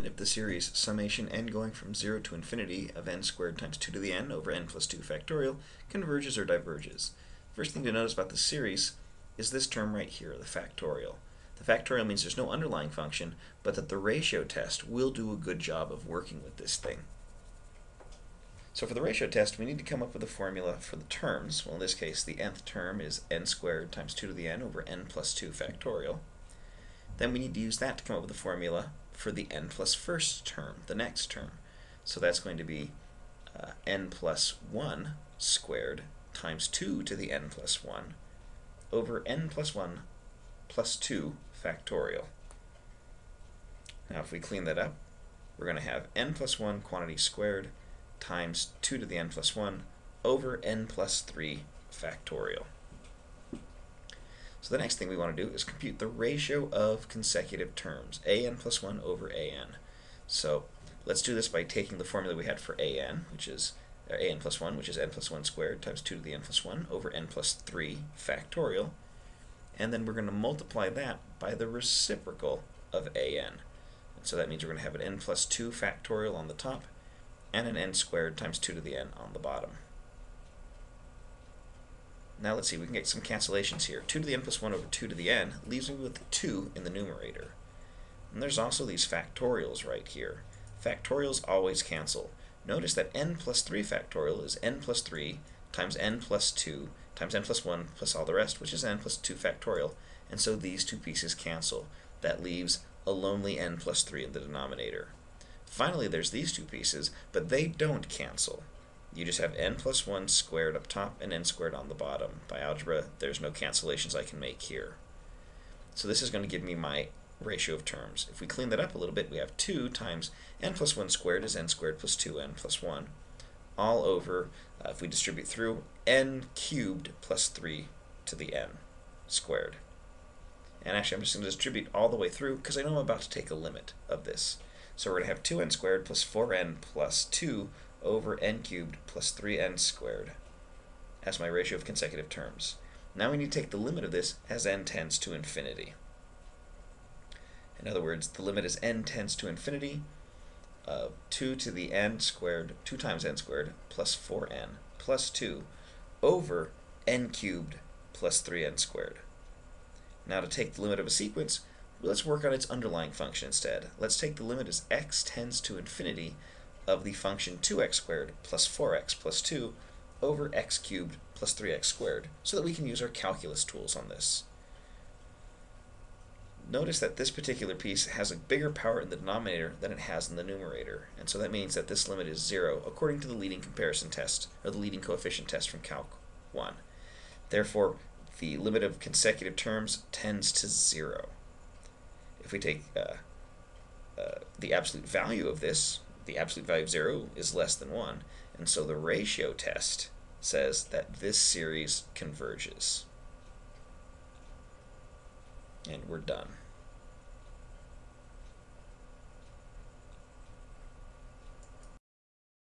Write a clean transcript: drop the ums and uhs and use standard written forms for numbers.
determine if the series summation n going from 0 to infinity of n squared times 2 to the n over n plus 2 factorial converges or diverges. First thing to notice about the series is this term right here, the factorial. The factorial means there's no underlying function, but that the ratio test will do a good job of working with this thing. So for the ratio test, we need to come up with a formula for the terms. Well, in this case, the nth term is n squared times 2 to the n over n plus 2 factorial. Then we need to use that to come up with a formula for the n plus first term, the next term. So that's going to be n plus 1 squared times 2 to the n plus 1 over n plus 1 plus 2 factorial. Now if we clean that up, we're going to have n plus 1 quantity squared times 2 to the n plus 1 over n plus 3 factorial. So the next thing we want to do is compute the ratio of consecutive terms, an plus 1 over an. So let's do this by taking the formula we had for an, which is an plus 1, which is n plus 1 squared times 2 to the n plus 1 over n plus 3 factorial. And then we're going to multiply that by the reciprocal of an. And so that means we're going to have an n plus 2 factorial on the top and an n squared times 2 to the n on the bottom. Now let's see, we can get some cancellations here. 2 to the n plus 1 over 2 to the n leaves me with 2 in the numerator. And there's also these factorials right here. Factorials always cancel. Notice that n plus 3 factorial is n plus 3 times n plus 2 times n plus 1 plus all the rest, which is n plus 2 factorial. And so these two pieces cancel. That leaves a lonely n plus 3 in the denominator. Finally, there's these two pieces, but they don't cancel. You just have n plus 1 squared up top and n squared on the bottom. By algebra, there's no cancellations I can make here. So this is going to give me my ratio of terms. If we clean that up a little bit, we have 2 times n plus 1 squared is n squared plus 2n plus 1, all over, if we distribute through, n cubed plus 3 to the n squared. And actually, I'm just going to distribute all the way through because I know I'm about to take a limit of this. So we're going to have 2n squared plus 4n plus 2 over n cubed plus 3n squared as my ratio of consecutive terms. Now we need to take the limit of this as n tends to infinity. In other words, the limit as n tends to infinity of 2 to the n squared, 2 times n squared, plus 4n plus 2 over n cubed plus 3n squared. Now to take the limit of a sequence, let's work on its underlying function instead. Let's take the limit as x tends to infinity of the function 2x squared plus 4x plus 2 over x cubed plus 3x squared, so that we can use our calculus tools on this. Notice that this particular piece has a bigger power in the denominator than it has in the numerator, and so that means that this limit is 0 according to the leading comparison test, or the leading coefficient test from Calc 1. Therefore, the limit of consecutive terms tends to 0. If we take the absolute value of this, the absolute value of 0 is less than 1, and so the ratio test says that this series converges. And we're done.